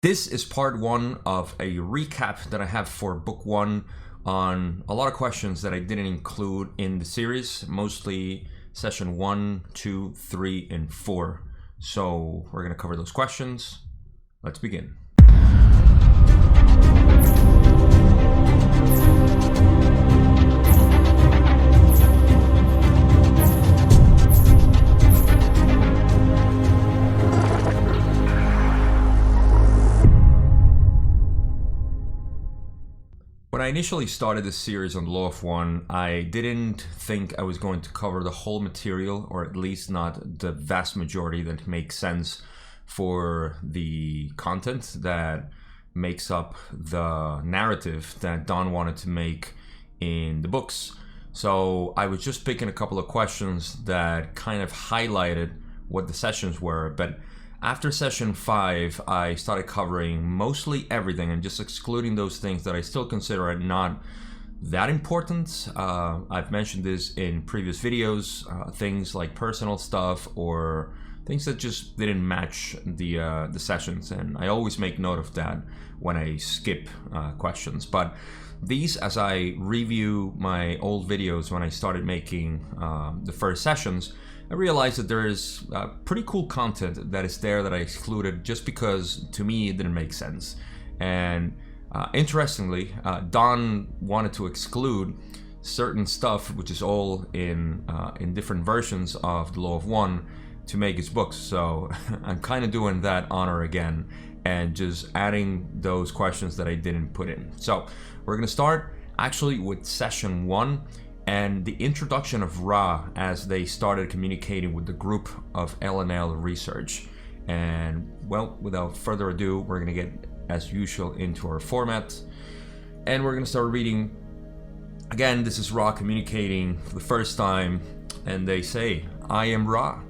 This is part one of a recap that I have for book one on a lot of questions that I didn't include in the series, mostly session 1, 2, 3, and 4. So we're going to cover those questions. Let's begin. When I initially started this series on the Law of One, I didn't think I was going to cover the whole material, or at least not the vast majority that makes sense for the content that makes up the narrative that Don wanted to make in the books. So I was just picking a couple of questions that kind of highlighted what the sessions were, but after session 5, I started covering mostly everything and just excluding those things that I still consider are not that important. I've mentioned this in previous videos, things like personal stuff or things that just didn't match the sessions, and I always make note of that when I skip questions. But these, as I review my old videos when I started making the first sessions, I realized that there is pretty cool content that is there that I excluded just because to me it didn't make sense. And interestingly, Don wanted to exclude certain stuff, which is all in different versions of the Law of One, to make his books. So I'm kind of doing that honor again and just adding those questions that I didn't put in. So we're going to start actually with session 1. And the introduction of Ra as they started communicating with the group of L&L research. And well, without further ado, we're going to get, as usual, into our format. And we're going to start reading. Again, this is Ra communicating for the first time. And they say, "I am Ra.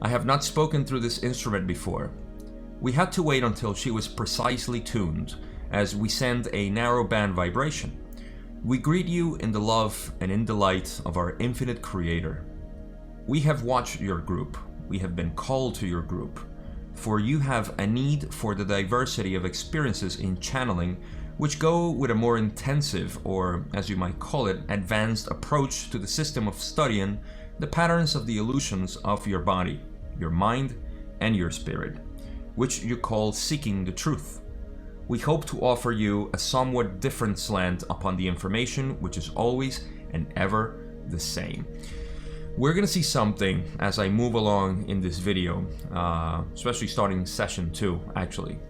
I have not spoken through this instrument before. We had to wait until she was precisely tuned, as we send a narrow band vibration. We greet you in the love and in the light of our infinite creator. We have watched your group. We have been called to your group. For you have a need for the diversity of experiences in channeling which go with a more intensive, or as you might call it, advanced approach to the system of studying the patterns of the illusions of your body, your mind, and your spirit, which you call seeking the truth. We hope to offer you a somewhat different slant upon the information which is always and ever the same." We're going to see something as I move along in this video, especially starting session 2, actually,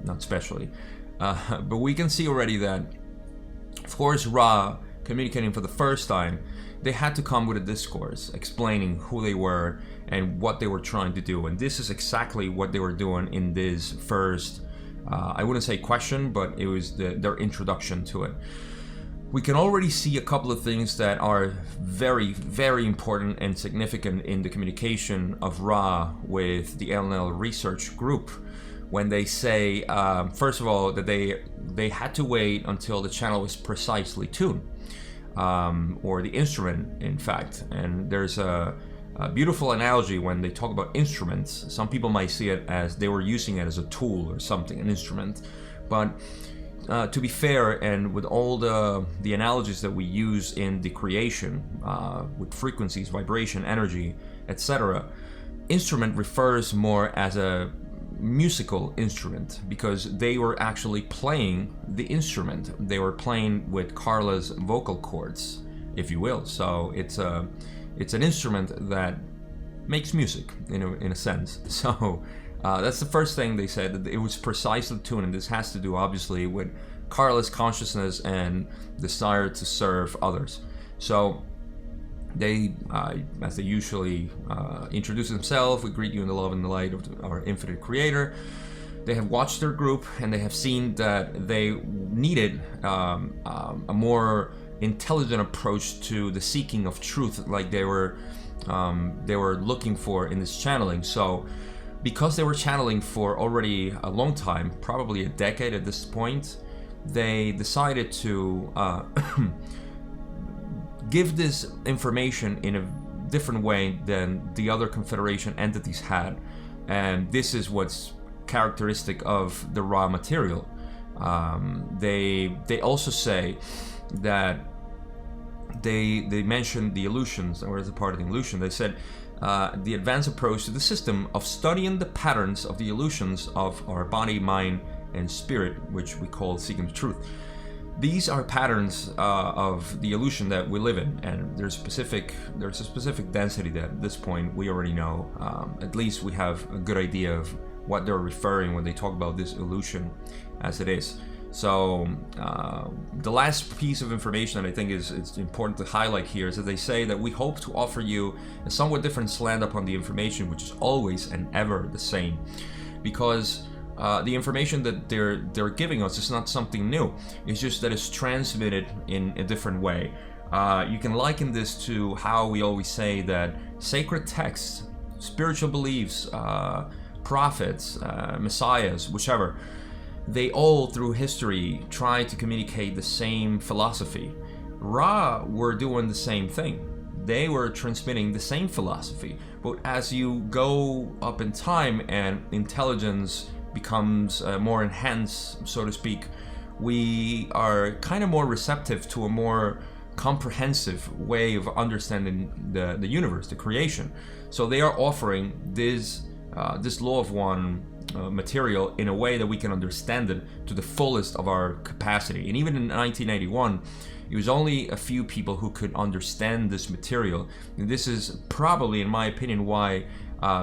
not especially. But we can see already that, of course, Ra, communicating for the first time, they had to come with a discourse explaining who they were and what they were trying to do. And this is exactly what they were doing in this first I wouldn't say question, but it was their introduction to it. We can already see a couple of things that are very, very important and significant in the communication of Ra with the L&L research group when they say, first of all, that they had to wait until the channel was precisely tuned, or the instrument, in fact. And there's a beautiful analogy when they talk about instruments. Some people might see it as they were using it as a tool or something, an instrument. But to be fair, and with all the analogies that we use in the creation, with frequencies, vibration, energy, etc., instrument refers more as a musical instrument because they were actually playing the instrument. They were playing with Carla's vocal cords, if you will. So it's an instrument that makes music, in a sense. So that's the first thing they said, that it was precisely tuned, and this has to do, obviously, with Carla's consciousness and desire to serve others. So they, as they usually introduce themselves, "We greet you in the love and the light of our infinite creator." They have watched their group, and they have seen that they needed a more intelligent approach to the seeking of truth, like they were looking for in this channeling. So because they were channeling for already a long time, probably a decade at this point, they decided to give this information in a different way than the other Confederation entities had. And this is what's characteristic of the raw material. They also say that they mentioned the illusions, or as a part of the illusion, they said the advanced approach to the system of studying the patterns of the illusions of our body, mind, and spirit, which we call seeking the truth. These are patterns of the illusion that we live in, and there's a specific density that at this point we already know. At least we have a good idea of what they're referring when they talk about this illusion as it is. So the last piece of information that I think it's important to highlight here is that they say that we hope to offer you a somewhat different slant upon the information, which is always and ever the same, because the information that they're giving us is not something new. It's just that it's transmitted in a different way. You can liken this to how we always say that sacred texts, spiritual beliefs, prophets, messiahs, whichever, they all through history try to communicate the same philosophy. Ra were doing the same thing. They were transmitting the same philosophy. But as you go up in time and intelligence becomes more enhanced, so to speak, we are kind of more receptive to a more comprehensive way of understanding the universe, the creation. So they are offering this law of one material in a way that we can understand it to the fullest of our capacity. And even in 1981, it was only a few people who could understand this material. And this is probably, in my opinion, why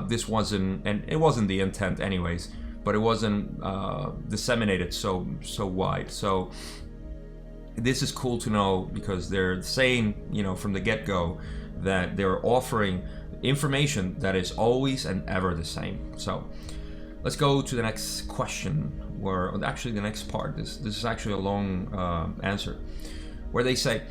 this wasn't, and it wasn't the intent anyways, but it wasn't disseminated so wide. So this is cool to know, because they're saying, from the get-go, that they're offering information that is always and ever the same. So let's go to the next question, or actually the next part. This is actually a long answer, where they say,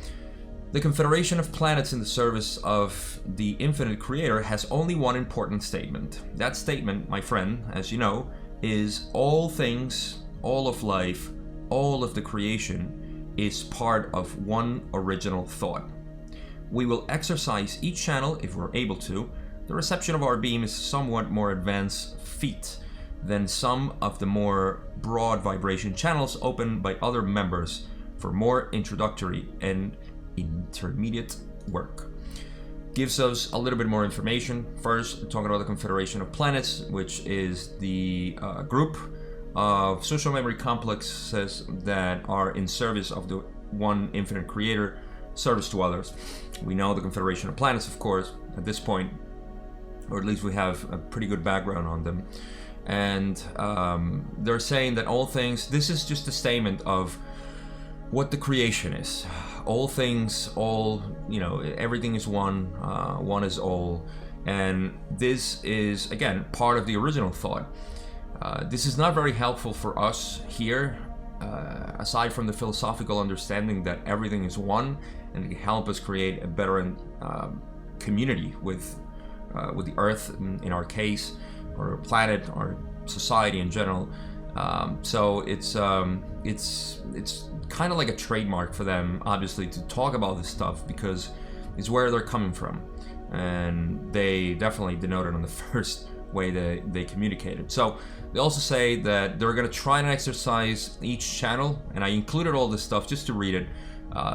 the Confederation of Planets in the service of the infinite creator has only one important statement. That statement, my friend, as you know, is all things, all of life, all of the creation is part of one original thought. We will exercise each channel if we're able to. The reception of our beam is somewhat more advanced feat than some of the more broad vibration channels opened by other members for more introductory and intermediate work. Gives us a little bit more information. First, talking about the Confederation of Planets, which is the group of social memory complexes that are in service of the one infinite creator, service to others. We know the Confederation of Planets, of course, at this point, or at least we have a pretty good background on them. And they're saying that all things, this is just a statement of what the creation is. All things, everything is one, one is all. And this is, again, part of the original thought. This is not very helpful for us here, aside from the philosophical understanding that everything is one, and it can help us create a better community with the Earth, in our case, or planet, or society in general. So it's kind of like a trademark for them, obviously, to talk about this stuff, because it's where they're coming from, and they definitely denote it on the first way they communicated. So they also say that they're going to try and exercise each channel, and I included all this stuff just to read it,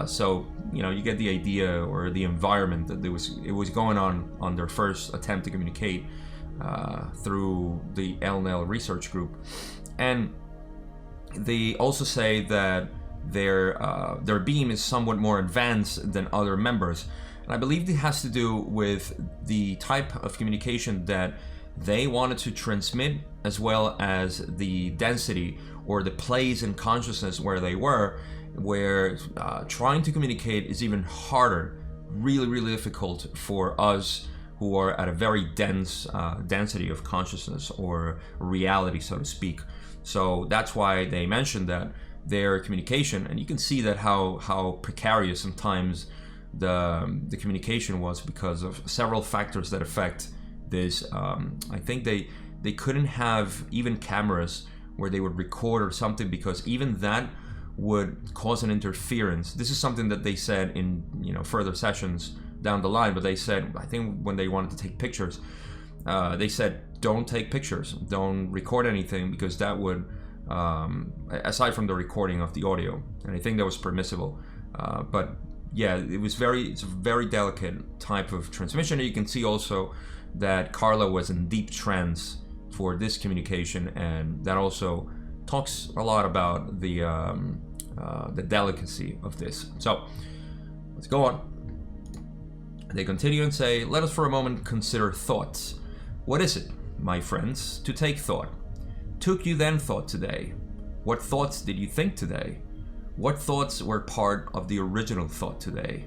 so you get the idea or the environment that it was going on their first attempt to communicate through the LNL research group. And they also say that their beam is somewhat more advanced than other members, and I believe it has to do with the type of communication that they wanted to transmit, as well as the density or the place in consciousness where they were, where trying to communicate is even harder, really difficult for us who are at a very dense density of consciousness or reality, so to speak. So that's why they mentioned that their communication, and you can see that how precarious sometimes the communication was, because of several factors that affect this. I think they couldn't have even cameras where they would record or something, because even that would cause an interference. This is something that they said in further sessions down the line, but they said, I think when they wanted to take pictures, they said, don't take pictures, don't record anything, because that would, aside from the recording of the audio, and I think that was permissible, but yeah, it's a very delicate type of transmission. And you can see also that Carla was in deep trance for this communication, and that also talks a lot about the delicacy of this. So let's go on. They continue and say, let us for a moment consider thoughts. What is it, my friends, to take thought? Took you then thought today? What thoughts did you think today? What thoughts were part of the original thought today?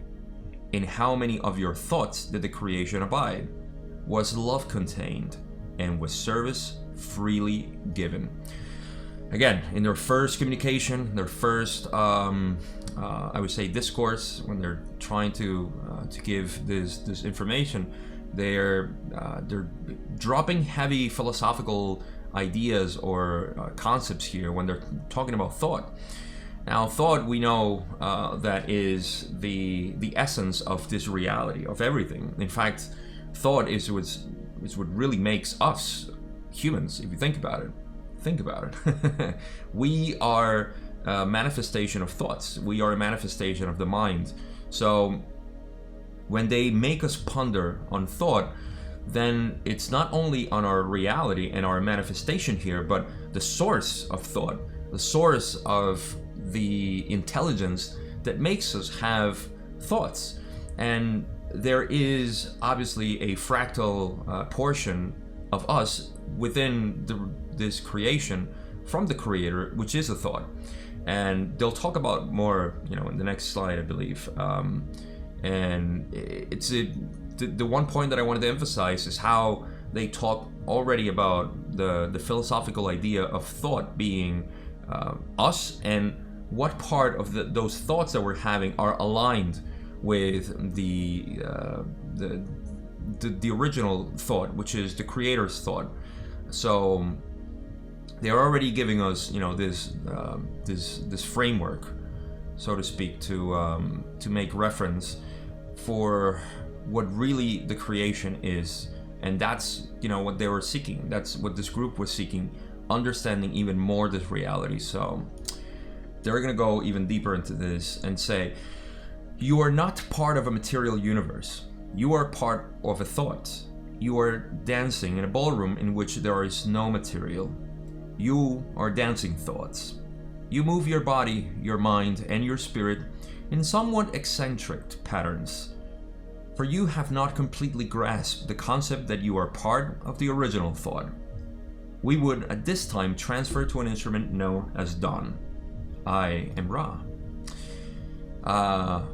In how many of your thoughts did the creation abide? Was love contained, and was service freely given? Again, in their first communication, their first, I would say, discourse, when they're trying to give this information, they're dropping heavy philosophical ideas or concepts here when they're talking about thought. Now, thought, we know that is the essence of this reality, of everything. In fact, thought is what really makes us humans, if you think about it. Think about it. We are a manifestation of thoughts. We are a manifestation of the mind. So when they make us ponder on thought, then it's not only on our reality and our manifestation here, but the source of thought, the source of the intelligence that makes us have thoughts. And there is obviously a fractal portion of us within this creation from the creator, which is a thought. And they'll talk about more, in the next slide, I believe. And it's the one point that I wanted to emphasize is how they talk already about the philosophical idea of thought being us, and what part of those thoughts that we're having are aligned with the original thought, which is the creator's thought. So they're already giving us, this framework, so to speak, to make reference for what really the creation is, and that's what they were seeking. That's what this group was seeking, understanding even more this reality. So they're going to go even deeper into this and say, you are not part of a material universe. You are part of a thought. You are dancing in a ballroom in which there is no material. You are dancing thoughts. You move your body, your mind, and your spirit in somewhat eccentric patterns. For you have not completely grasped the concept that you are part of the original thought. We would at this time transfer to an instrument known as Dawn. I am Ra.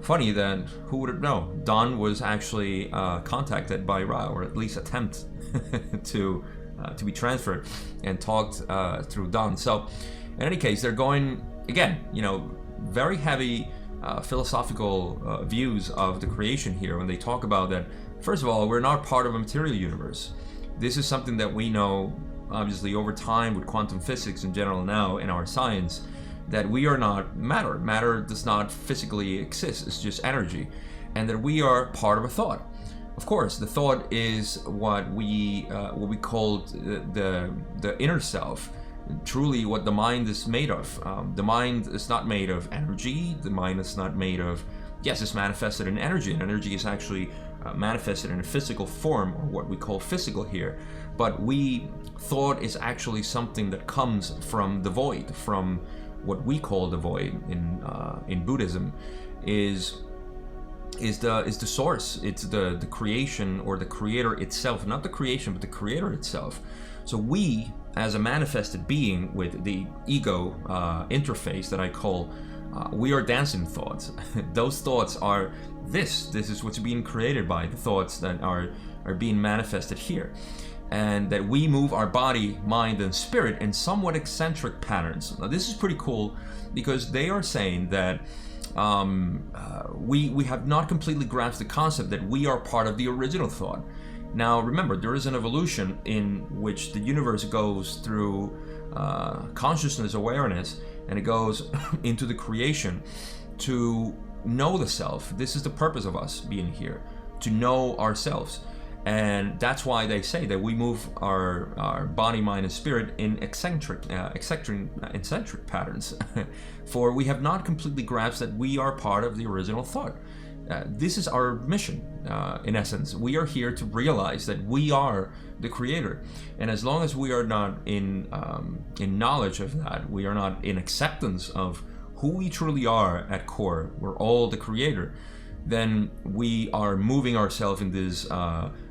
Funny that, who would have known? Dawn was actually contacted by Ra, or at least attempt to be transferred and talked through Dawn. So in any case, they're going, again, very heavy philosophical views of the creation here when they talk about that. First of all, we're not part of a material universe. This is something that we know, obviously, over time with quantum physics in general now in our science, that we are not matter. Matter does not physically exist. It's just energy. And that we are part of a thought. Of course, the thought is what we call the inner self. Truly what the mind is made of. The mind is not made of energy. The mind is not made of, yes, it's manifested in energy, and energy is actually manifested in a physical form, or what we call physical here. But thought is actually something that comes from the void, from what we call the void in Buddhism, is the source. It's the creation, or the creator itself, not the creation, but the creator itself. So we, as a manifested being with the ego interface that I call, we are dancing thoughts. Those thoughts are this is what's being created by the thoughts that are being manifested here. And that we move our body, mind, and spirit in somewhat eccentric patterns. Now, this is pretty cool, because they are saying that we have not completely grasped the concept that we are part of the original thought. Now, remember, there is an evolution in which the universe goes through consciousness awareness, and it goes into the creation to know the self. This is the purpose of us being here, to know ourselves. And that's why they say that we move our body, mind, and spirit in eccentric patterns. For we have not completely grasped that we are part of the original thought. This is our mission, in essence. We are here to realize that we are the creator. And as long as we are not in knowledge of that, we are not in acceptance of who we truly are at core, we're all the creator, then we are moving ourselves in these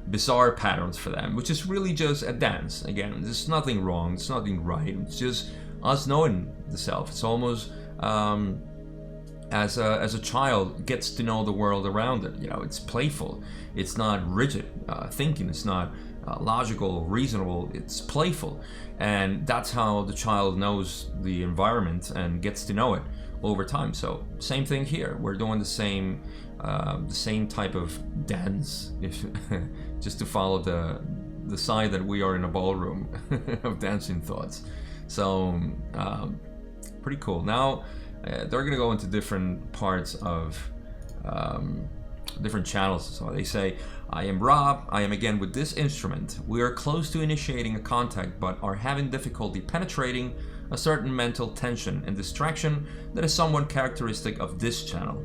bizarre patterns for them, which is really just a dance. Again, there's nothing wrong, there's nothing right, it's just us knowing the self. It's almost as a child gets to know the world around it. You know, it's playful, it's not rigid thinking, it's not logical, reasonable, it's playful. And that's how the child knows the environment and gets to know it over time. So same thing here, we're doing the same type of dance, if just to follow the side that we are in a ballroom of dancing thoughts. So pretty cool. Now they're going to go into different parts of different channels. So they say, I am Ra, I am again with this instrument. We are close to initiating a contact but are having difficulty penetrating a certain mental tension and distraction that is somewhat characteristic of this channel.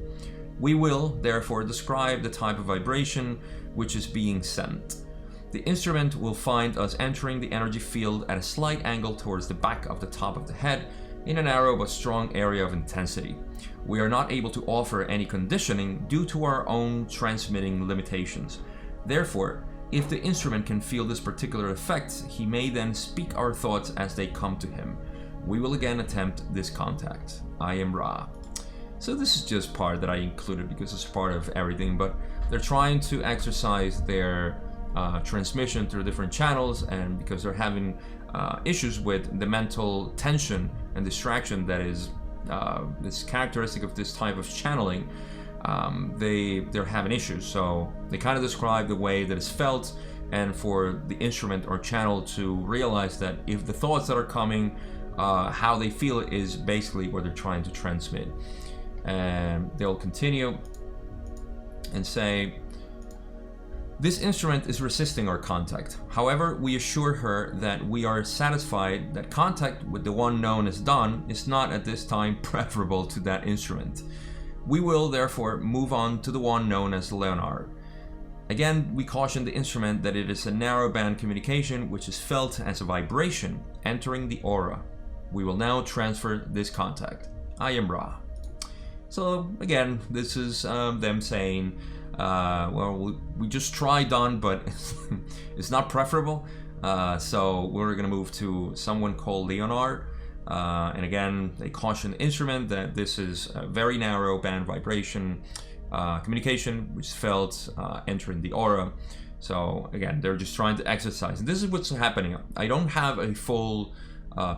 We will therefore describe the type of vibration which is being sent. The instrument will find us entering the energy field at a slight angle towards the back of the top of the head in a narrow but strong area of intensity. We are not able to offer any conditioning due to our own transmitting limitations. Therefore, if the instrument can feel this particular effect, he may then speak our thoughts as they come to him. We will again attempt this contact. I am Ra. So this is just part that I included because it's part of everything, but they're trying to exercise their transmission through different channels, and because they're having issues with the mental tension and distraction that is characteristic of this type of channeling, they're having issues. So they kind of describe the way that it's felt, and for the instrument or channel to realize that if the thoughts that are coming, how they feel is basically what they're trying to transmit. And they'll continue and say, this instrument is resisting our contact. However, we assure her that we are satisfied that contact with the one known as Don is not at this time preferable to that instrument. We will therefore move on to the one known as Leonard. Again, we caution the instrument that it is a narrow band communication which is felt as a vibration entering the aura. We will now transfer this contact. I am Ra. So again, this is them saying, well, we just tried Don, but it's not preferable. So we're going to move to someone called Leonard. And again, they caution the instrument that this is a very narrow band vibration communication, which is felt entering the aura. So again, they're just trying to exercise. And this is what's happening. I don't have a full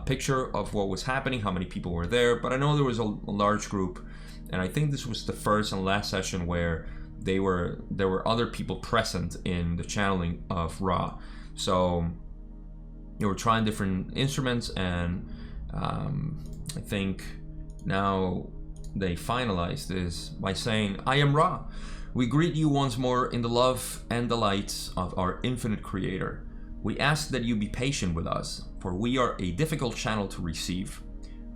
picture of what was happening, how many people were there, but I know there was a large group. And I think this was the first and last session where there were other people present in the channeling of Ra. So they were trying different instruments, and I think now they finalized this by saying, I am Ra. We greet you once more in the love and the light of our infinite creator. We ask that you be patient with us, for we are a difficult channel to receive.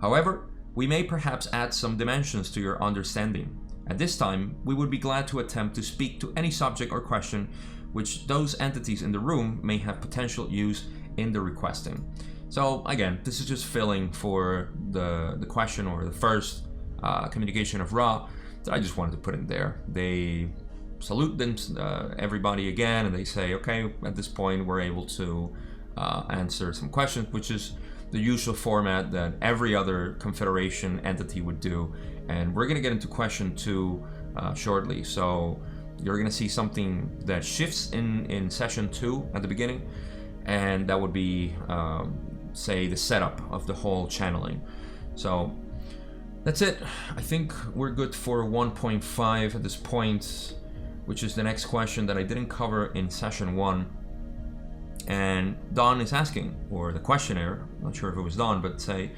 However, we may perhaps add some dimensions to your understanding. At this time, we would be glad to attempt to speak to any subject or question which those entities in the room may have potential use in the requesting. So again, this is just filling for the question or the first communication of Ra that I just wanted to put in there. They salute them, everybody again, and they say, okay, at this point we're able to answer some questions, which is the usual format that every other Confederation entity would do. And we're going to get into question 2 shortly. So you're going to see something that shifts in session 2 at the beginning, and that would be, say, the setup of the whole channeling. So that's it. I think we're good for 1.5 at this point, which is the next question that I didn't cover in session 1. And Don is asking, or the questionnaire, I'm not sure if it was Don, but say,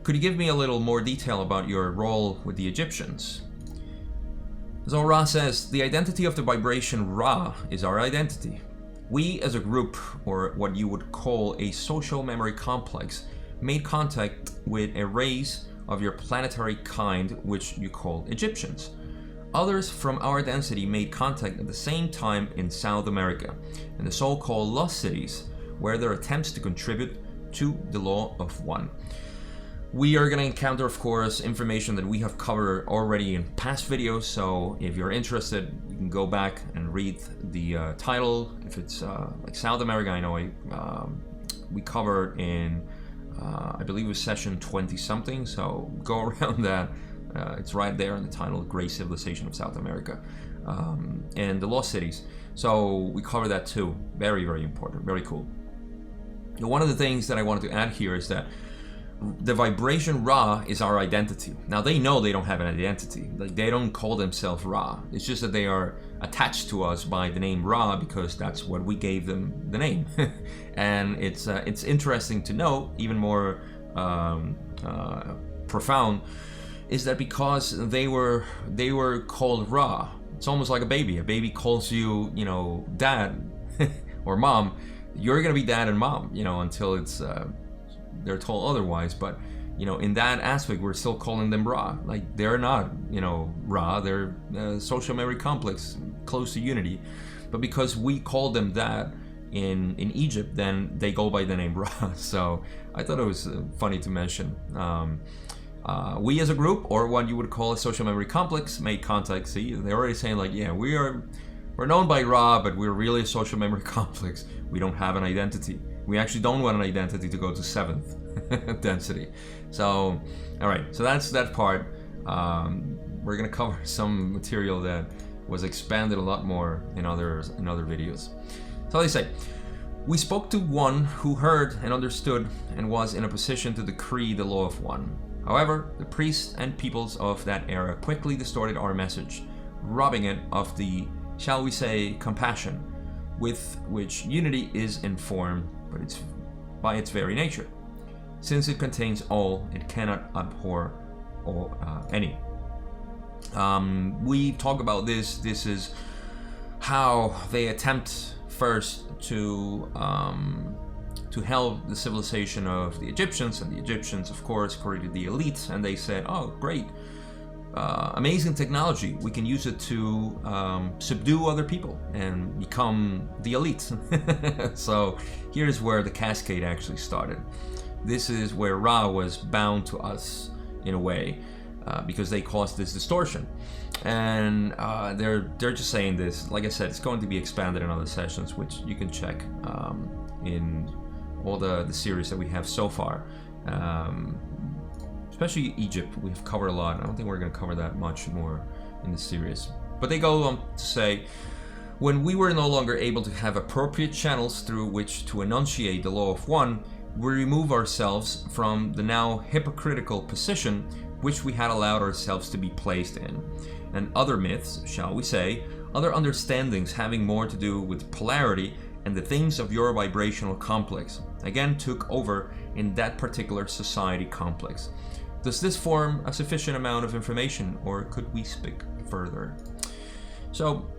could you give me a little more detail about your role with the Egyptians? So Ra says, the identity of the vibration Ra is our identity. We as a group, or what you would call a social memory complex, made contact with a race of your planetary kind, which you call Egyptians. Others from our density made contact at the same time in South America, in the so-called lost cities, where their attempts to contribute to the law of one. We are going to encounter, of course, information that we have covered already in past videos, so if you're interested, you can go back and read the title. If it's like South America, I know we covered in, I believe it was session 20-something, so go around that. It's right there in the title, Great Civilization of South America, and the Lost Cities. So we cover that too. Very, very important, very cool. Now, one of the things that I wanted to add here is that the vibration Ra is our identity. Now they know they don't have an identity. Like, they don't call themselves Ra. It's just that they are attached to us by the name Ra because that's what we gave them the name. And it's interesting to know, even more profound, is that because they were called Ra, it's almost like a baby. A baby calls you, dad or mom. You're gonna be dad and mom, until it's they're told otherwise. But in that aspect, we're still calling them Ra. Like, they're not, Ra. They're social memory complex, close to unity. But because we called them that in Egypt, then they go by the name Ra. So I thought it was funny to mention. We as a group, or what you would call a social memory complex, made contact. See, they're already saying, like, yeah, we're known by Ra, but we're really a social memory complex. We don't have an identity. We actually don't want an identity to go to 7th density. So, all right, so that's that part. We're gonna cover some material that was expanded a lot more in other videos. So they say, we spoke to one who heard and understood and was in a position to decree the law of one. However, the priests and peoples of that era quickly distorted our message, robbing it of the, shall we say, compassion with which unity is informed, but it's by its very nature. Since it contains all, it cannot abhor any. We talk about this. This is how they attempt first to help the civilization of the Egyptians, and the Egyptians, of course, created the elite, and they said, oh, great, amazing technology, we can use it to subdue other people and become the elite. So here's where the cascade actually started. This is where Ra was bound to us in a way, because they caused this distortion. And they're just saying this. Like I said, it's going to be expanded in other sessions, which you can check in all the series that we have so far. Especially Egypt, we've covered a lot. I don't think we're going to cover that much more in the series. But they go on to say, when we were no longer able to have appropriate channels through which to enunciate the law of one, we remove ourselves from the now hypocritical position which we had allowed ourselves to be placed in. And other myths, shall we say, other understandings having more to do with polarity and the things of your vibrational complex, again took over in that particular society complex. Does this form a sufficient amount of information, or could we speak further? So,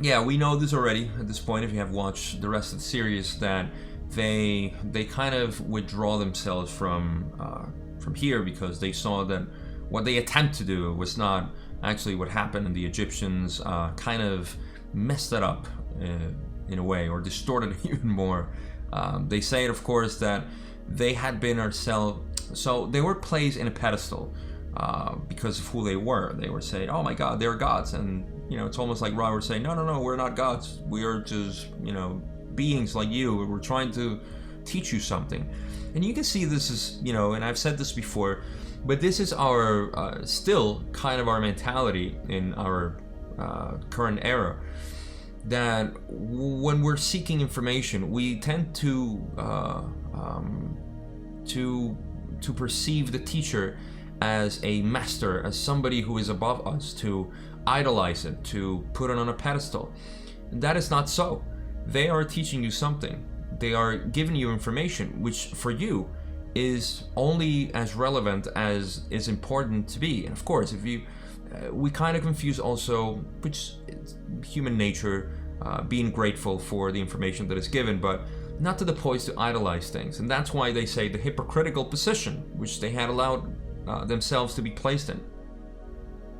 yeah, we know this already at this point, if you have watched the rest of the series, that they kind of withdraw themselves from here, because they saw that what they attempt to do was not actually what happened, and the Egyptians kind of messed it up in a way, or distorted it even more. They say, of course, that they had been ourselves, so they were placed in a pedestal because of who they were. They were saying, oh my God, they're gods. And, it's almost like Ra were saying, no, we're not gods. We are just, beings like you. We're trying to teach you something. And you can see this is, and I've said this before, but this is our, still kind of our mentality in our current era, that when we're seeking information, we tend to perceive the teacher as a master, as somebody who is above us, to idolize it, to put it on a pedestal. That is not so. They are teaching you something. They are giving you information, which for you is only as relevant as is important to be. And of course, if you, we kind of confuse also, which is human nature, being grateful for the information that is given, but not to the point to idolize things. And that's why they say the hypocritical position which they had allowed themselves to be placed in.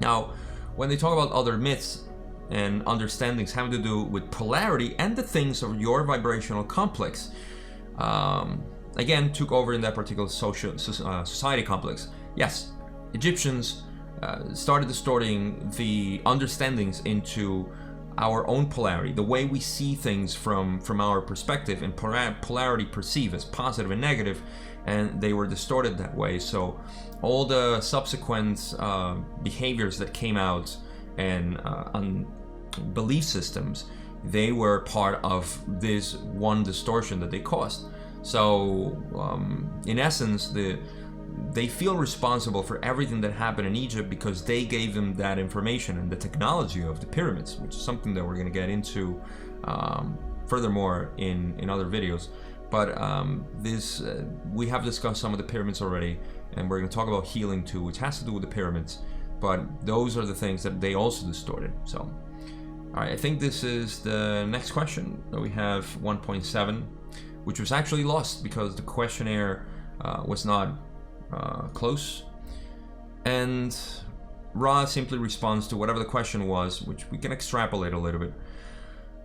Now, when they talk about other myths and understandings having to do with polarity and the things of your vibrational complex, again, took over in that particular society complex. Yes, Egyptians started distorting the understandings into our own polarity, the way we see things from our perspective, and polarity perceived as positive and negative, and they were distorted that way. So all the subsequent behaviors that came out and belief systems, they were part of this one distortion that they caused. So in essence, they feel responsible for everything that happened in Egypt because they gave them that information and the technology of the pyramids, which is something that we're going to get into furthermore in other videos. But we have discussed some of the pyramids already, and we're going to talk about healing too, which has to do with the pyramids. But those are the things that they also distorted. So, all right, I think this is the next question that we have, 1.7, which was actually lost because the questionnaire was not close, and Ra simply responds to whatever the question was, which we can extrapolate a little bit.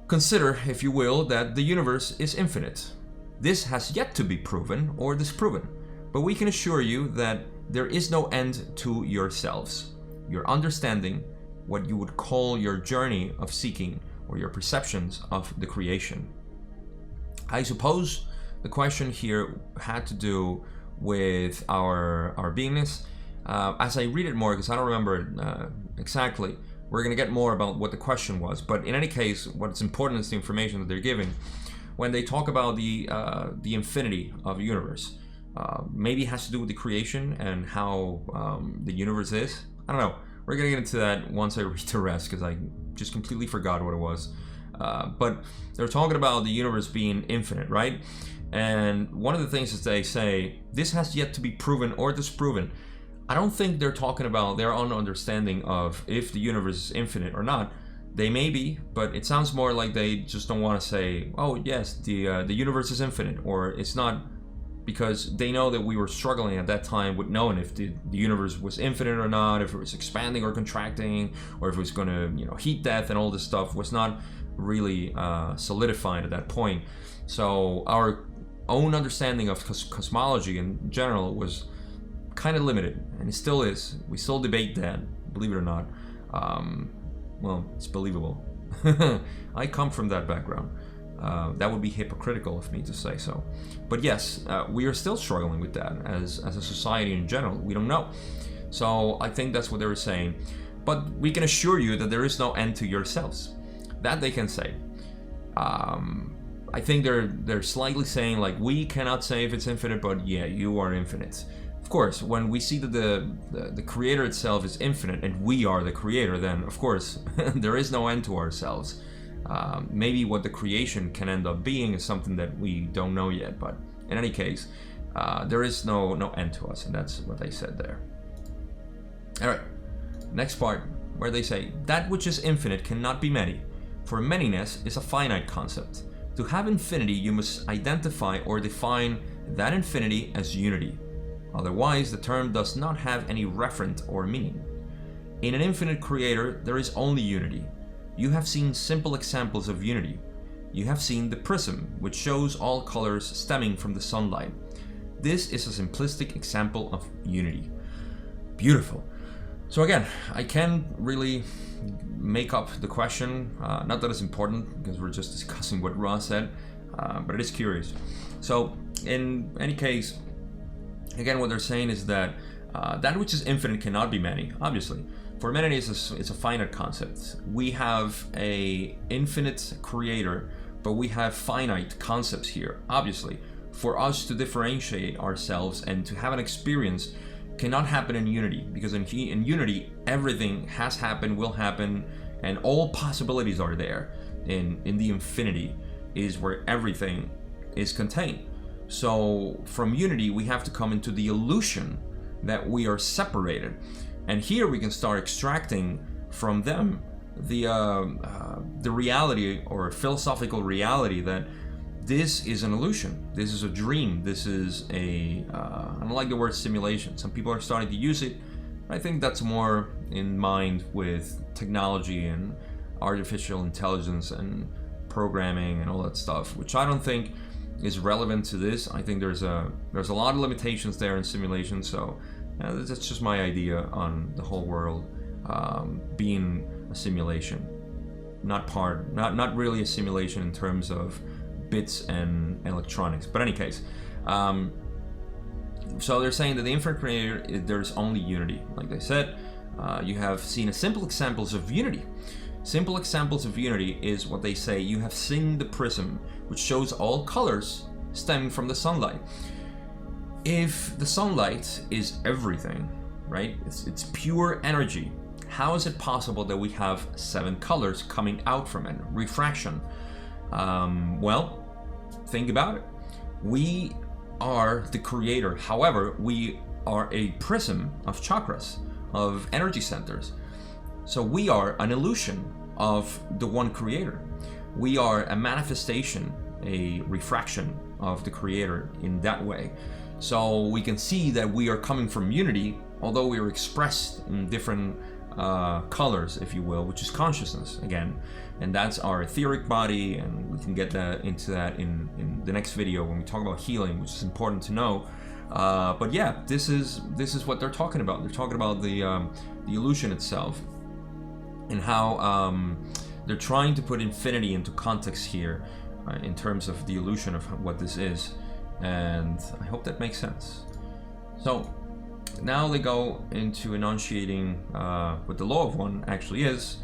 Consider, if you will, that the universe is infinite. This has yet to be proven or disproven, but we can assure you that there is no end to yourselves, your understanding, what you would call your journey of seeking, or your perceptions of the creation. I suppose the question here had to do with our beingness. As I read it more, because I don't remember it exactly, we're going to get more about what the question was. But in any case, what's important is the information that they're giving. When they talk about the infinity of the universe, maybe it has to do with the creation and how the universe is. I don't know. We're going to get into that once I read the rest, because I just completely forgot what it was. But they're talking about the universe being infinite, right? And one of the things is they say, this has yet to be proven or disproven. I don't think they're talking about their own understanding of if the universe is infinite or not. They may be, but it sounds more like they just don't want to say, oh yes, the universe is infinite, or it's not, because they know that we were struggling at that time with knowing if the universe was infinite or not, if it was expanding or contracting, or if it was going to, heat death, and all this stuff was not really solidified at that point. So our own understanding of cosmology in general was kind of limited, and it still is. We still debate that, believe it or not. Well, it's believable. I come from that background. That would be hypocritical of me to say so. But yes, we are still struggling with that as a society in general. We don't know. So I think that's what they were saying. But we can assure you that there is no end to yourselves. That they can say. I think they're slightly saying, like, we cannot say if it's infinite, but yeah, you are infinite. Of course, when we see that the creator itself is infinite and we are the creator, then of course there is no end to ourselves. Maybe what the creation can end up being is something that we don't know yet, but in any case, there is no end to us, and that's what they said there. All right, next part, where they say, that which is infinite cannot be many, for manyness is a finite concept. To have infinity, you must identify or define that infinity as unity. Otherwise, the term does not have any referent or meaning. In an infinite creator, there is only unity. You have seen simple examples of unity. You have seen the prism, which shows all colors stemming from the sunlight. This is a simplistic example of unity. Beautiful. So again, I can't really make up the question. Not that it's important, because we're just discussing what Ra said, but it is curious. So in any case, again, what they're saying is that that which is infinite cannot be many, obviously. For many, it's a finite concept. We have a infinite creator, but we have finite concepts here, obviously. For us to differentiate ourselves and to have an experience cannot happen in unity, because in unity, everything has happened, will happen, and all possibilities are there. In the infinity is where everything is contained. So from unity, we have to come into the illusion that we are separated. And here we can start extracting from them the reality or philosophical reality that this is an illusion, this is a dream, this is I don't like the word simulation. Some people are starting to use it. I think that's more in mind with technology and artificial intelligence and programming and all that stuff, which I don't think is relevant to this. I think there's a lot of limitations there in simulation. So that's just my idea on the whole world being a simulation, not really a simulation in terms of bits and electronics. But in any case, so they're saying that the infinite creator, there's only unity. Like they said, you have seen simple examples of unity. Simple examples of unity is what they say. You have seen the prism, which shows all colors stemming from the sunlight. If the sunlight is everything, right? It's pure energy. How is it possible that we have 7 colors coming out from it? Refraction. Well, think about it. We are the creator. However, we are a prism of chakras, of energy centers. So we are an illusion of the one creator. We are a manifestation, a refraction of the creator in that way. So we can see that we are coming from unity, although we are expressed in different colors, if you will, which is consciousness again. And that's our etheric body, and we can get into that in the next video when we talk about healing, which is important to know. But yeah, this is what they're talking about. They're talking about the illusion itself, and how they're trying to put infinity into context here in terms of the illusion of what this is. And I hope that makes sense. So now they go into enunciating what the law of one actually is.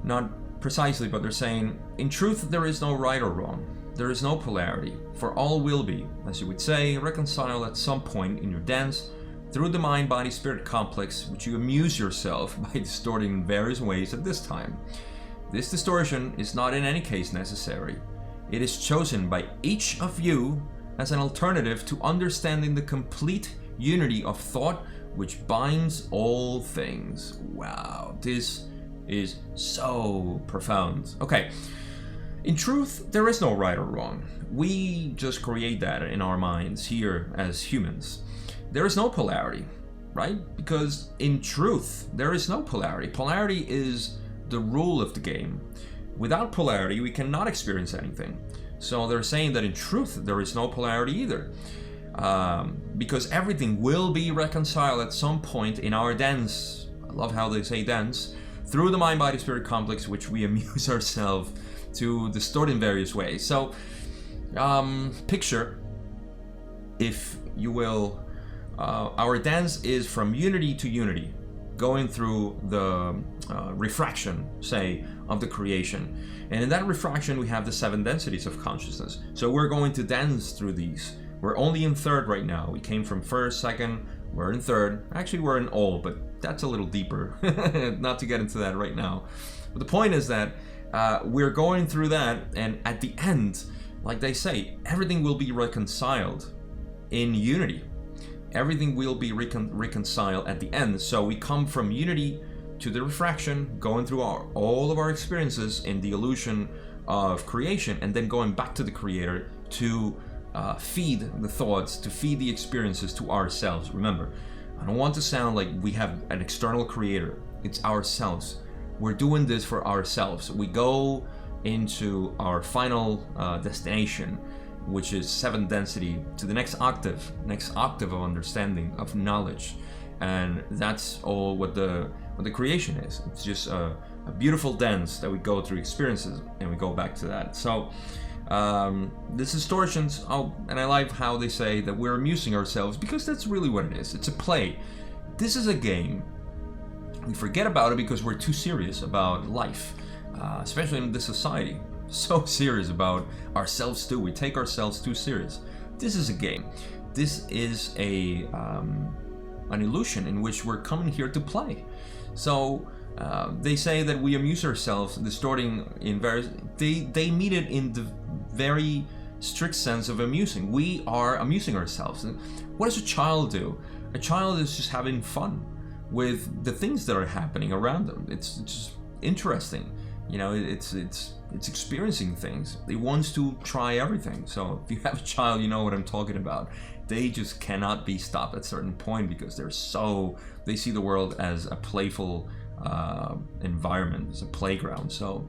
Not precisely, but they're saying, in truth, there is no right or wrong. There is no polarity, for all will be, as you would say, reconciled at some point in your dance through the mind-body-spirit complex, which you amuse yourself by distorting in various ways at this time. This distortion is not in any case necessary. It is chosen by each of you as an alternative to understanding the complete unity of thought which binds all things. Wow, this is so profound. Okay, in truth, there is no right or wrong. We just create that in our minds here as humans. There is no polarity, right? Because in truth, there is no polarity. Polarity is the rule of the game. Without polarity, we cannot experience anything. So they're saying that in truth, there is no polarity either. Because everything will be reconciled at some point in our dance. I love how they say dance. Through the mind-body-spirit complex, which we amuse ourselves to distort in various ways. So, picture, if you will, our dance is from unity to unity, going through the refraction, say, of the creation. And in that refraction, we have the 7 densities of consciousness. So we're going to dance through these. We're only in third right now. We came from first, second, we're in third. Actually, we're in all, but that's a little deeper. Not to get into that right now. But the point is that we're going through that, and at the end, like they say, everything will be reconciled in unity. Everything will be reconciled at the end. So we come from unity to the refraction, going through all of our experiences in the illusion of creation, and then going back to the creator to feed the thoughts, to feed the experiences to ourselves. Remember, I don't want to sound like we have an external creator. It's ourselves. We're doing this for ourselves. We go into our final destination, which is 7th density, to the next octave of understanding, of knowledge. And that's all what the creation is. It's just a beautiful dance that we go through experiences, and we go back to that. So this distortions, and I like how they say that we're amusing ourselves, because that's really what it is. It's a play. This is a game. We forget about it because we're too serious about life, especially in this society. So serious about ourselves too. We take ourselves too serious. This is a game. This is an illusion in which we're coming here to play. So they say that we amuse ourselves, distorting in various. They mean it in the very strict sense of amusing. We are amusing ourselves. And what does a child do? A child is just having fun with the things that are happening around them. It's just interesting. You know, it's experiencing things. It wants to try everything. So if you have a child, you know what I'm talking about. They just cannot be stopped at a certain point because they see the world as a playful environment, as a playground. So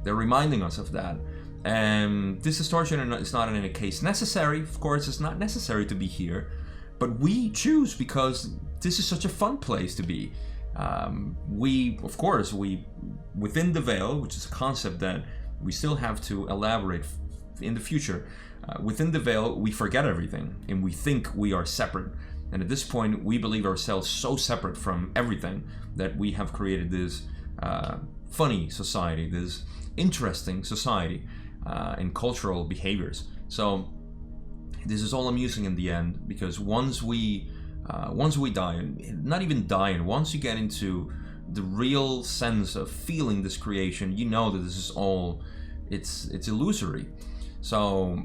they're reminding us of that. And this distortion is not in any case necessary. Of course, it's not necessary to be here, but we choose because this is such a fun place to be. We within the veil, which is a concept that we still have to elaborate in the future. Within the veil, we forget everything and we think we are separate. And at this point, we believe ourselves so separate from everything that we have created this funny society, this interesting society, and cultural behaviors. So this is all amusing in the end, because once we die, and not even die, and once you get into the real sense of feeling this creation, you know that this is all, it's illusory. So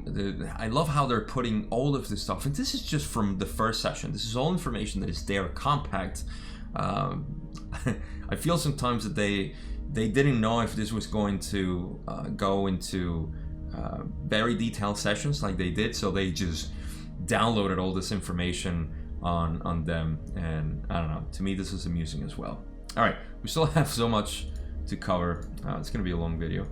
I love how they're putting all of this stuff, and this is just from the first session. This is all information that is there, compact. I feel sometimes that they didn't know if this was going to go into very detailed sessions like they did, so they just downloaded all this information on them, and I don't know, to me this is amusing as well. All right, we still have so much to cover. It's gonna be a long video.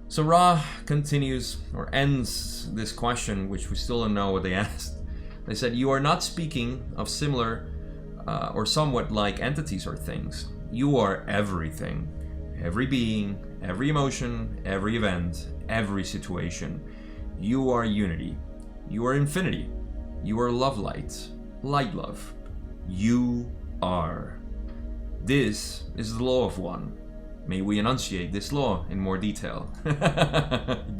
So Ra continues, or ends this question, which we still don't know what they asked. They said, you are not speaking of similar or somewhat like entities or things. You are everything, every being, every emotion, every event, every situation. You are unity. You are infinity. You are love light, light love. You are. This is the law of one. May we enunciate this law in more detail?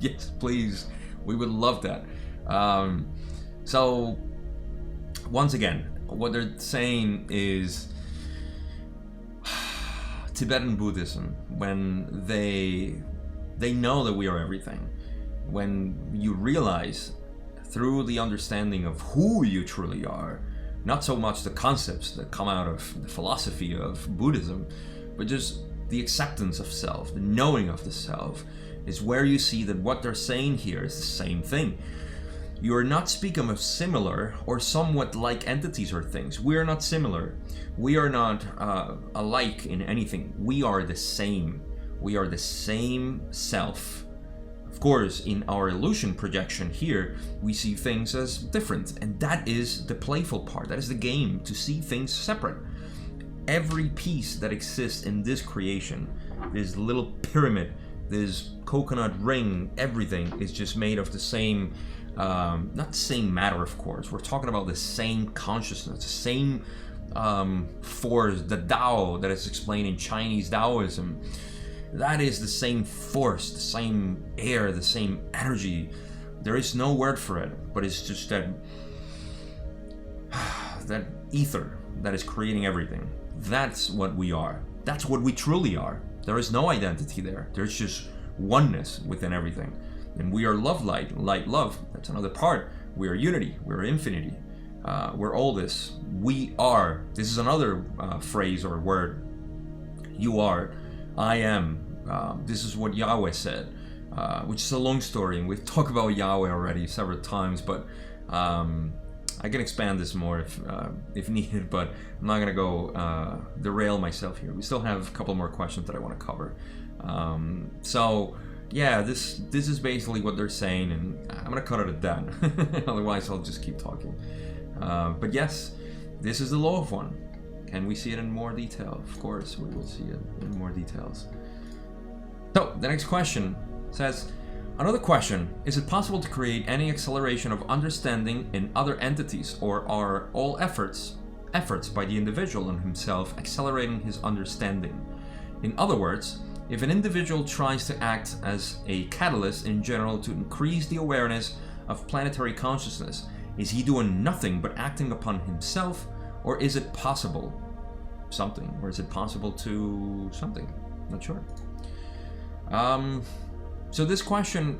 Yes, please. We would love that. So, once again, what they're saying is Tibetan Buddhism, when they know that we are everything, when you realize through the understanding of who you truly are, not so much the concepts that come out of the philosophy of Buddhism, but just the acceptance of self, the knowing of the self, is where you see that what they're saying here is the same thing. You are not speaking of similar or somewhat like entities or things. We are not similar. We are not alike in anything. We are the same. We are the same self. Of course, in our illusion projection here, we see things as different, and that is the playful part. That is the game, to see things separate. Every piece that exists in this creation, this little pyramid, this coconut ring, everything is just made of the same, not the same matter, of course. We're talking about the same consciousness, the same force, the Tao that is explained in Chinese Taoism. That is the same force, the same air, the same energy. There is no word for it, but it's just that ether that is creating everything. That's what we are. That's what we truly are. There is no identity there. There's just oneness within everything. And we are love light, light love. That's another part. We are unity. We're infinity. We're all this. We are. This is another phrase or word. You are. I am. This is what Yahweh said, which is a long story, and we've talked about Yahweh already several times, but I can expand this more if needed, but I'm not gonna go derail myself here. We still have a couple more questions that I want to cover. So yeah, this is basically what they're saying, and I'm gonna cut it at that. Otherwise I'll just keep talking. But yes, this is the law of one. Can we see it in more detail? Of course we will see it in more details. So the next question says, another question, is it possible to create any acceleration of understanding in other entities, or are all efforts by the individual and himself accelerating his understanding? In other words, if an individual tries to act as a catalyst in general to increase the awareness of planetary consciousness, is he doing nothing but acting upon himself, or is it possible something? Or is it possible to something? Not sure. So this question,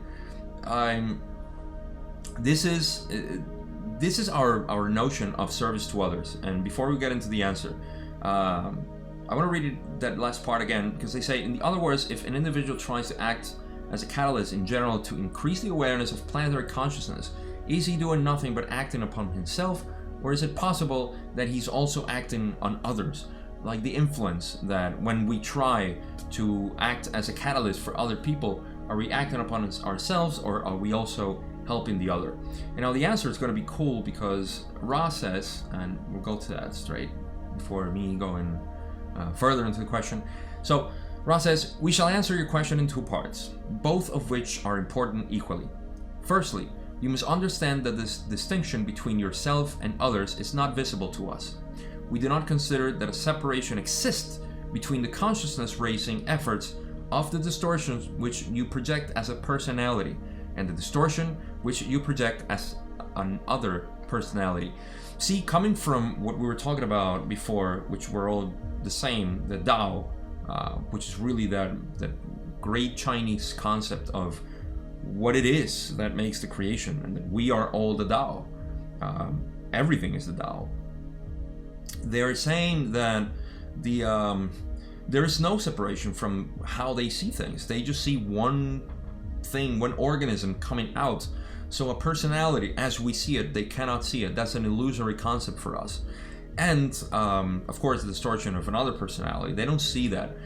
this is our notion of service to others. And before we get into the answer, I I want to read that last part again, because they say, in other words, if an individual tries to act as a catalyst in general to increase the awareness of planetary consciousness, is he doing nothing but acting upon himself, or is it possible that he's also acting on others? Like the influence that when we try to act as a catalyst for other people, are we acting upon ourselves, or are we also helping the other? And now the answer is going to be cool, because Ra says, and we'll go to that straight before me going further into the question. So Ra says, we shall answer your question in two parts, both of which are important equally. Firstly, you must understand that this distinction between yourself and others is not visible to us. We do not consider that a separation exists between the consciousness raising efforts of the distortions which you project as a personality and the distortion which you project as an other personality. See, coming from what we were talking about before, which were all the same, the Tao, which is really that great Chinese concept of what it is that makes the creation, and that we are all the Tao. Everything is the Tao. They're saying that there is no separation from how they see things. They just see one thing, one organism coming out. So a personality, as we see it, they cannot see it. That's an illusory concept for us. And of course, the distortion of another personality, they don't see that,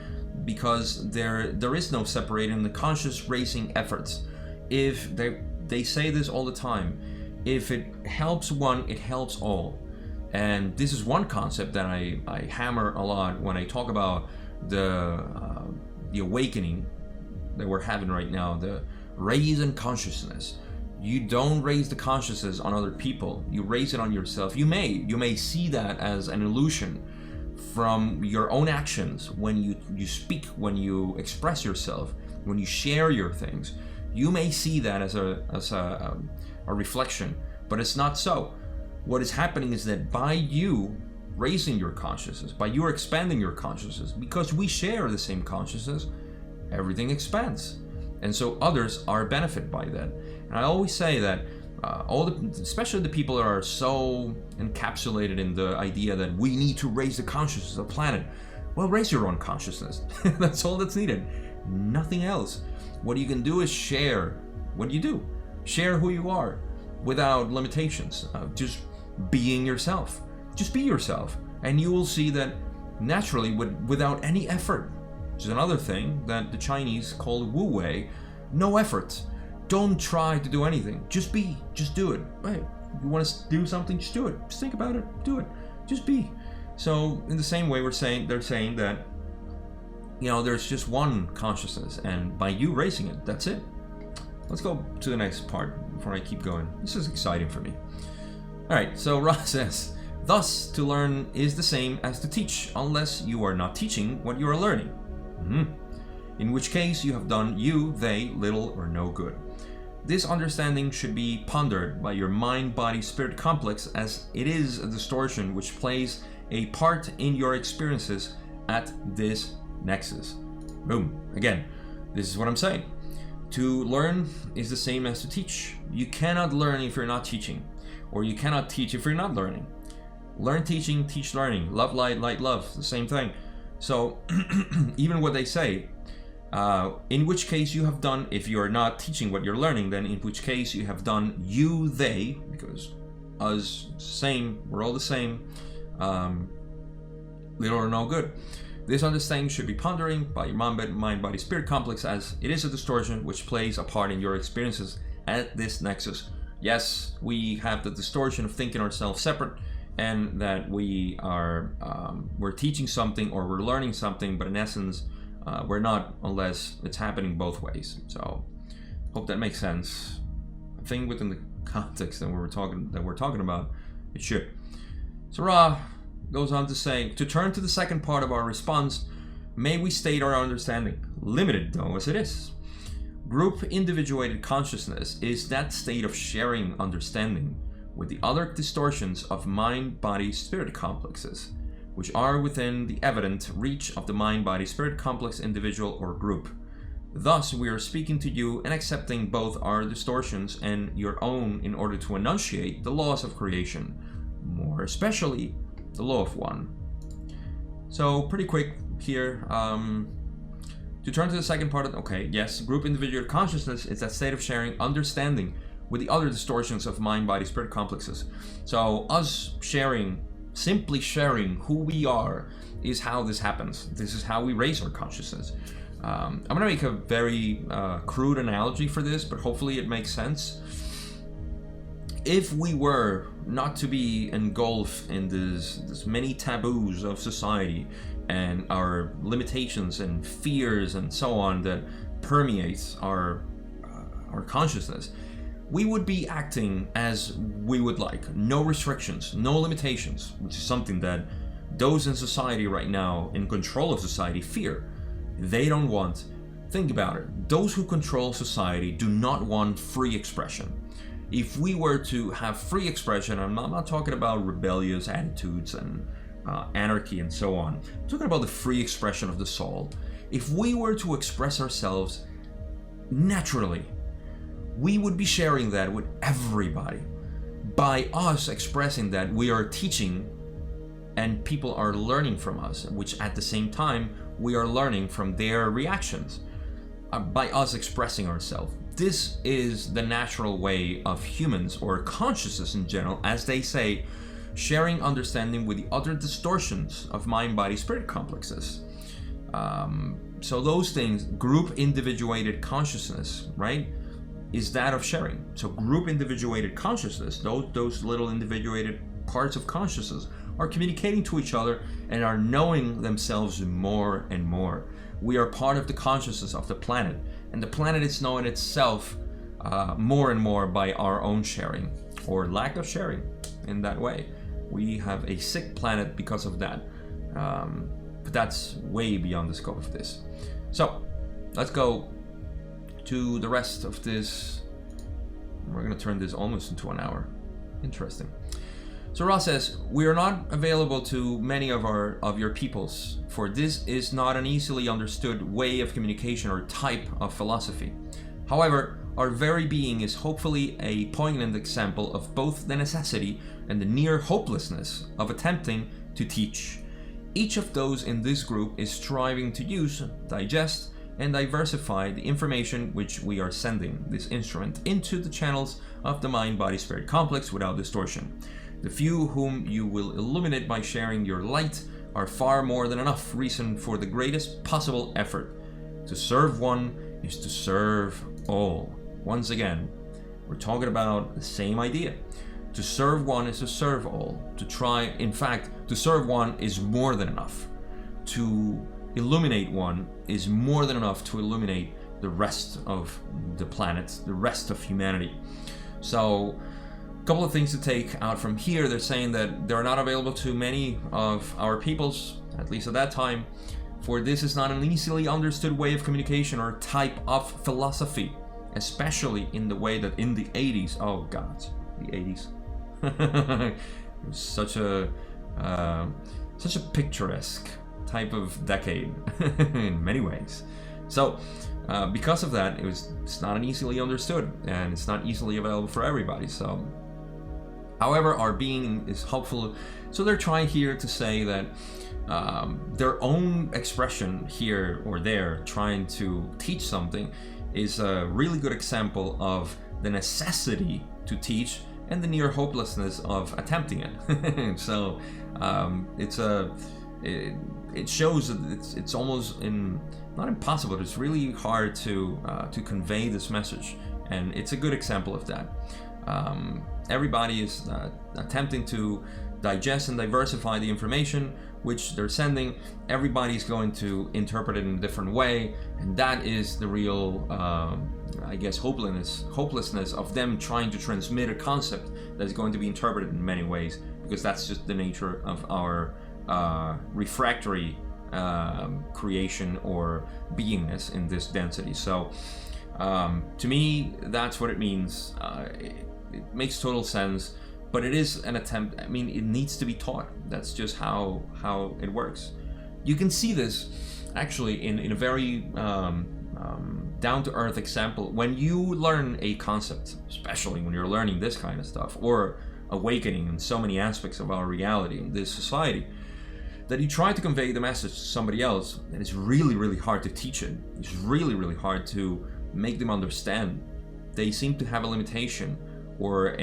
because there is no separating the conscious raising efforts. If they say this all the time, if it helps one, it helps all. And this is one concept that I hammer a lot when I talk about the awakening that we're having right now, the raise in consciousness. You don't raise the consciousness on other people, you raise it on yourself. You may see that as an illusion from your own actions, when you speak, when you express yourself, when you share your things. You may see that as a reflection, but it's not so. What is happening is that by you raising your consciousness, by you expanding your consciousness, because we share the same consciousness, everything expands. And so others are benefited by that. And I always say that especially the people that are so encapsulated in the idea that we need to raise the consciousness of the planet. Well, raise your own consciousness. That's all that's needed. Nothing else. What you can do is share what you do. Share who you are without limitations. Just being yourself. Just be yourself. And you will see that naturally, without any effort, which is another thing that the Chinese call Wu Wei, no effort. Don't try to do anything. Just be. Just do it. Right. You want to do something? Just do it. Just think about it. Do it. Just be. So in the same way, they're saying that, there's just one consciousness, and by you raising it, that's it. Let's go to the next part before I keep going. This is exciting for me. All right. So Ra says, thus to learn is the same as to teach, unless you are not teaching what you are learning. In which case you have done they little or no good. This understanding should be pondered by your mind-body-spirit complex, as it is a distortion which plays a part in your experiences at this nexus. Boom. Again, this is what I'm saying. To learn is the same as to teach. You cannot learn if you're not teaching, or you cannot teach if you're not learning. Learn teaching, teach learning. Love light, light love. The same thing. So even what they say, in which case you have done, if you're not teaching what you're learning, then in which case you have done they, because us, same, we're all the same, little or no good. This understanding should be pondering by your mind, body, spirit complex, as it is a distortion which plays a part in your experiences at this nexus. Yes, we have the distortion of thinking ourselves separate, and that we're teaching something or we're learning something, but in essence, we're not, unless it's happening both ways. So, hope that makes sense. I think within the context that we're talking about, it should. So Ra goes on to say, to turn to the second part of our response, may we state our understanding, limited though as it is. Group individuated consciousness is that state of sharing understanding with the other distortions of mind, body, spirit complexes, which are within the evident reach of the mind, body, spirit complex individual or group. Thus, we are speaking to you and accepting both our distortions and your own in order to enunciate the laws of creation, more especially the law of one. So pretty quick here. To turn to the second part of, okay, yes, group individual consciousness is that state of sharing understanding with the other distortions of mind, body, spirit complexes. So us sharing, simply sharing who we are, is how this happens. This is how we raise our consciousness. I'm going to make a very crude analogy for this, but hopefully it makes sense. If we were not to be engulfed in this many taboos of society and our limitations and fears and so on that permeates our consciousness, we would be acting as we would like. No restrictions, no limitations, which is something that those in society right now, in control of society, fear. They don't want, think about it, those who control society do not want free expression. If we were to have free expression, I'm not talking about rebellious attitudes and anarchy and so on. I'm talking about the free expression of the soul. If we were to express ourselves naturally, we would be sharing that with everybody. By us expressing that, we are teaching and people are learning from us, which at the same time, we are learning from their reactions by us expressing ourselves. This is the natural way of humans, or consciousness in general, as they say, sharing understanding with the other distortions of mind, body, spirit complexes. So those things, group individuated consciousness, right, is that of sharing. So group individuated consciousness, those little individuated parts of consciousness are communicating to each other and are knowing themselves more and more. We are part of the consciousness of the planet, and the planet is knowing itself more and more by our own sharing, or lack of sharing in that way. We have a sick planet because of that, but that's way beyond the scope of this. So let's go to the rest of this. We're going to turn this almost into an hour. Interesting. So Ross says, we are not available to many of your peoples, for this is not an easily understood way of communication or type of philosophy. However, our very being is hopefully a poignant example of both the necessity and the near hopelessness of attempting to teach. Each of those in this group is striving to use, digest, and diversify the information which we are sending this instrument into the channels of the mind-body-spirit complex without distortion. The few whom you will illuminate by sharing your light are far more than enough reason for the greatest possible effort. To serve one is to serve all. Once again, we're talking about the same idea. To serve one is to serve all. To try, in fact, to serve one is more than enough. To illuminate one is more than enough to illuminate the rest of the planet, the rest of humanity. So, a couple of things to take out from here. They're saying that they're not available to many of our peoples, at least at that time, for this is not an easily understood way of communication or type of philosophy, especially in the way that in the 80s, oh God, the 80s, it was such a picturesque type of decade in many ways. So because of that, it's not an easily understood and it's not easily available for everybody. So however, our being is helpful. So they're trying here to say that their own expression here or there, trying to teach something, is a really good example of the necessity to teach and the near hopelessness of attempting it. So it shows that it's almost not impossible, but it's really hard to convey this message, and it's a good example of that. Everybody is attempting to digest and diversify the information which they're sending. Everybody's going to interpret it in a different way, and that is the real, I guess, hopelessness of them trying to transmit a concept that is going to be interpreted in many ways, because that's just the nature of our refractory creation or beingness in this density. So to me, that's what it means. It makes total sense, but it is an attempt. I mean, it needs to be taught. That's just how it works. You can see this actually in a very down-to-earth example. When you learn a concept, especially when you're learning this kind of stuff, or awakening in so many aspects of our reality in this society, that you try to convey the message to somebody else, and it's really, really hard to teach it. It's really, really hard to make them understand. They seem to have a limitation, or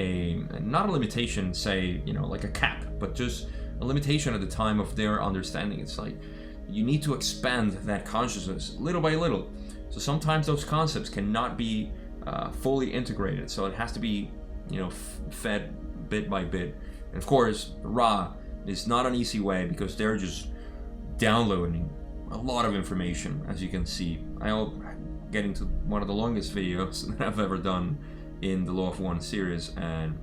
not a limitation, say, like a cap, but just a limitation at the time of their understanding. It's like you need to expand that consciousness little by little. So sometimes those concepts cannot be fully integrated. So it has to be, fed bit by bit. And of course, raw is not an easy way, because they're just downloading a lot of information, as you can see. I'm getting to one of the longest videos that I've ever done in the Law of One series, and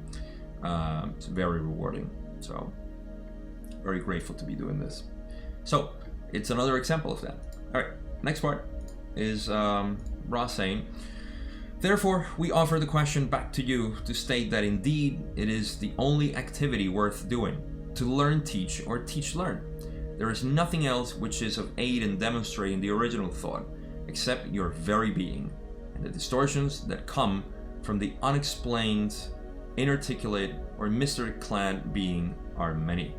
it's very rewarding. So very grateful to be doing this. So it's another example of that. All right, next part is Ra saying, therefore, we offer the question back to you to state that indeed it is the only activity worth doing, to learn, teach, or teach, learn. There is nothing else which is of aid in demonstrating the original thought, except your very being, and the distortions that come from the unexplained, inarticulate, or mystery-clad being are many.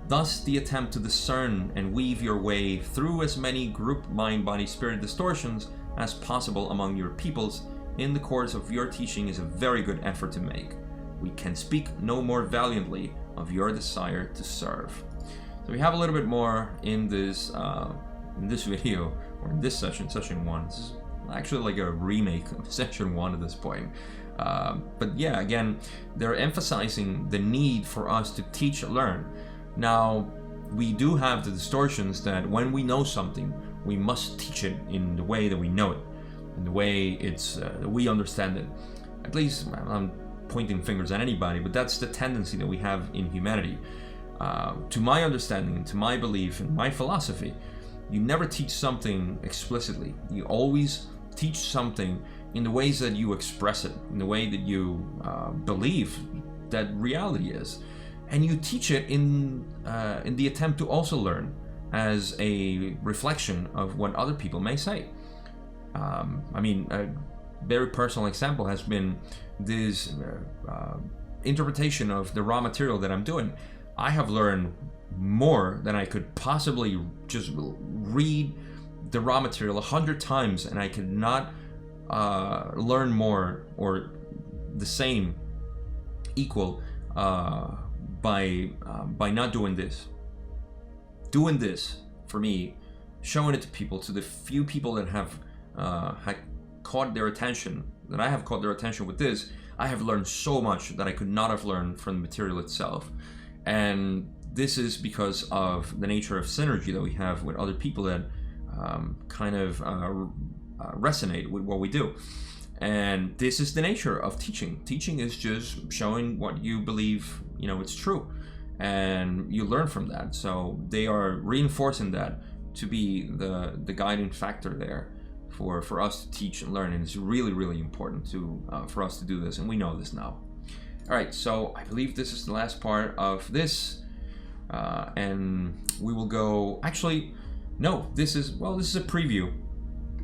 Thus, the attempt to discern and weave your way through as many group mind, body, spirit distortions as possible among your peoples in the course of your teaching is a very good effort to make. We can speak no more valiantly of your desire to serve. So we have a little bit more in this video, or in this session 1. This is actually like a remake of session 1 at this point. But yeah, again, they're emphasizing the need for us to teach and learn. Now, we do have the distortions that when we know something, we must teach it in the way that we know it, in the way we understand it. At least, I'm pointing fingers at anybody, but that's the tendency that we have in humanity. To my understanding, and to my belief, and my philosophy, you never teach something explicitly. You always teach something in the ways that you express it, in the way that you believe that reality is. And you teach it in the attempt to also learn, as a reflection of what other people may say. A very personal example has been this interpretation of the raw material that I'm doing. I have learned more than I could possibly just read the raw material 100 times, and I could not learn more or the same equal by not doing this. Doing this for me, showing it to people, to the few people that have caught their attention, that I have caught their attention with this, I have learned so much that I could not have learned from the material itself. And this is because of the nature of synergy that we have with other people that resonate with what we do. And this is the nature of teaching. Teaching is just showing what you believe, it's true. And you learn from that. So they are reinforcing that to be the guiding factor there for us to teach and learn. And it's really, really important for us to do this. And we know this now. All right, so I believe this is the last part of this. And we will go, actually, no, this is a preview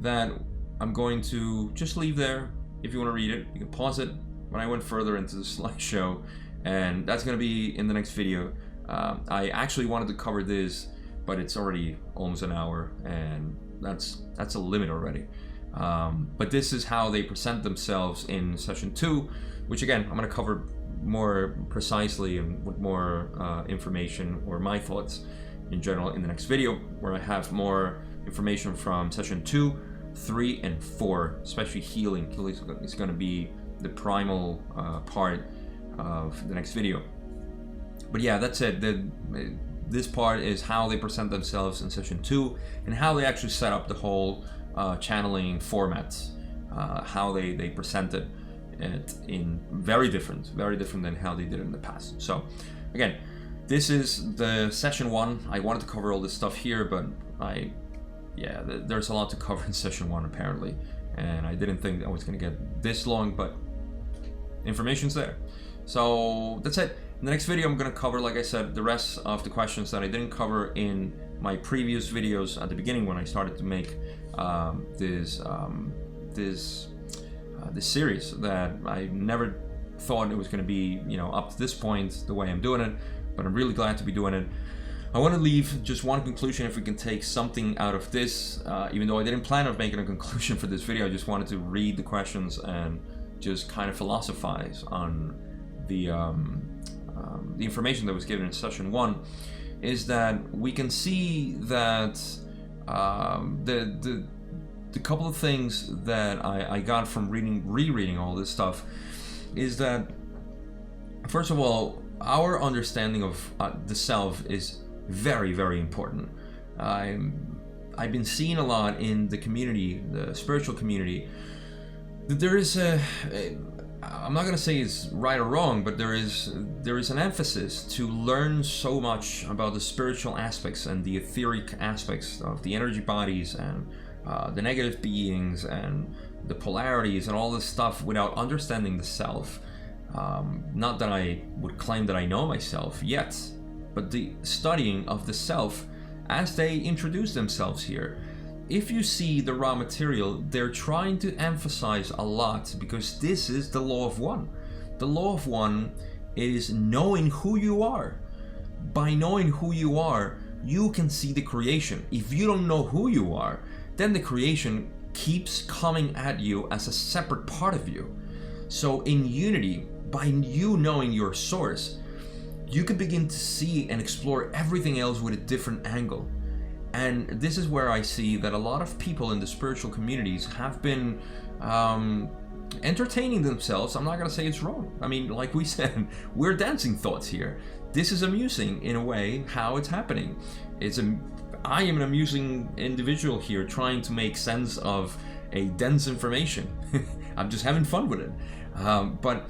that I'm going to just leave there. If you want to read it, you can pause it when I went further into the slideshow. And that's going to be in the next video. I actually wanted to cover this, but it's already almost an hour, and that's a limit already. But this is how they present themselves in session 2, which again, I'm going to cover more precisely and with more information, or my thoughts in general, in the next video, where I have more information from session 2, 3, and 4, especially healing. Healing is going to be the primal part of the next video. But yeah, that's it. This part is how they present themselves in session 2, and how they actually set up the whole channeling formats, how they presented it in very different than how they did it in the past. So again, this is the session 1. I wanted to cover all this stuff here, but there's a lot to cover in session 1 apparently, and I didn't think I was going to get this long, but information's there. So that's it. In the next video, I'm going to cover, like I said, the rest of the questions that I didn't cover in my previous videos at the beginning when I started to make this series, that I never thought it was going to be, up to this point the way I'm doing it, but I'm really glad to be doing it. I want to leave just one conclusion, if we can take something out of this, even though I didn't plan on making a conclusion for this video. I just wanted to read the questions and just kind of philosophize on the information that was given in session 1, is that we can see that the couple of things that I got from rereading all this stuff is that, first of all, our understanding of the self is very, very important. I've been seeing a lot in the community, the spiritual community, that there is I'm not going to say it's right or wrong, but there is an emphasis to learn so much about the spiritual aspects and the etheric aspects of the energy bodies and the negative beings and the polarities and all this stuff without understanding the self. Not that I would claim that I know myself yet, but the studying of the self as they introduce themselves here. If you see the raw material, they're trying to emphasize a lot, because this is the law of one. The law of one is knowing who you are. By knowing who you are, you can see the creation. If you don't know who you are, then the creation keeps coming at you as a separate part of you. So in unity, by you knowing your source, you can begin to see and explore everything else with a different angle. And this is where I see that a lot of people in the spiritual communities have been entertaining themselves. I'm not going to say it's wrong. I mean, like we said, we're dancing thoughts here. This is amusing in a way how it's happening. I am an amusing individual here trying to make sense of a dense information. I'm just having fun with it. But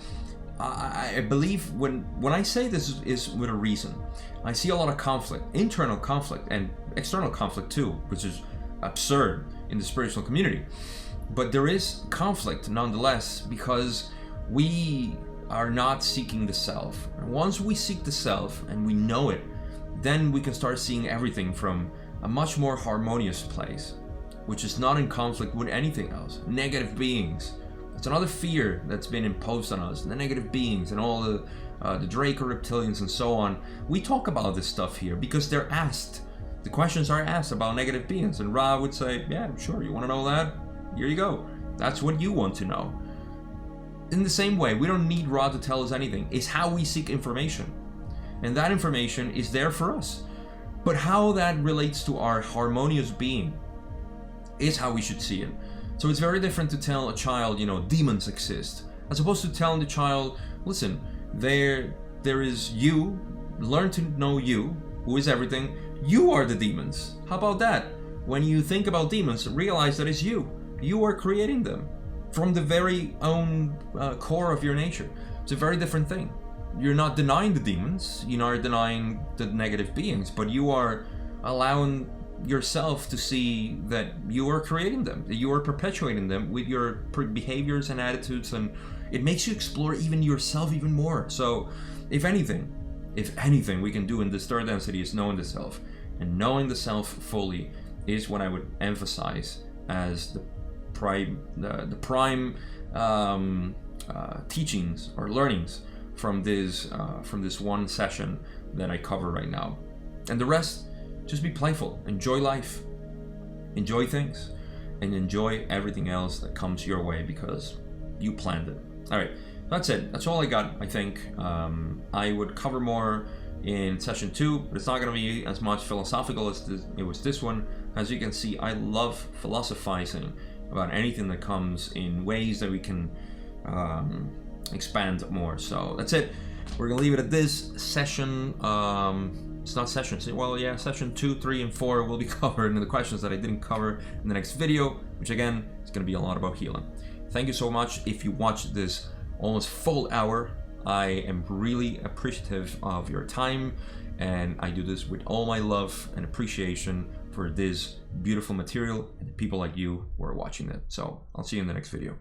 I believe when I say this is with a reason. I see a lot of conflict, internal conflict and external conflict too, which is absurd in the spiritual community. But there is conflict nonetheless, because we are not seeking the self. And once we seek the self and we know it, then we can start seeing everything from a much more harmonious place, which is not in conflict with anything else. Negative beings. It's another fear that's been imposed on us. The negative beings and all the Draco reptilians and so on. We talk about this stuff here because they're asked. The questions are asked about negative beings, and Ra would say, yeah, sure, you want to know that? Here you go. That's what you want to know. In the same way, we don't need Ra to tell us anything. It's how we seek information. And that information is there for us. But how that relates to our harmonious being is how we should see it. So it's very different to tell a child, demons exist, as opposed to telling the child, listen, there is you, learn to know you, who is everything. You are the demons. How about that? When you think about demons, realize that it's you. You are creating them from the very own core of your nature. It's a very different thing. You're not denying the demons, you're not denying the negative beings, but you are allowing yourself to see that you are creating them, that you are perpetuating them with your behaviors and attitudes, and it makes you explore even yourself even more. So if anything we can do in this third density is knowing the self, and knowing the self fully is what I would emphasize as the prime teachings or learnings from this one session that I cover right now. And the rest, just be playful, enjoy life, enjoy things, and enjoy everything else that comes your way because you planned it. All right, that's it. That's all I got, I think. I would cover more in session 2, but it's not going to be as much philosophical as it was this one. As you can see, I love philosophizing about anything that comes in ways that we can expand more. So that's it. We're going to leave it at this session. It's not sessions. Well, yeah, session 2, 3, and 4 will be covered in the questions that I didn't cover in the next video, which again is going to be a lot about healing. Thank you so much. If you watched this almost full hour, I am really appreciative of your time, and I do this with all my love and appreciation for this beautiful material and the people like you who are watching it. So I'll see you in the next video.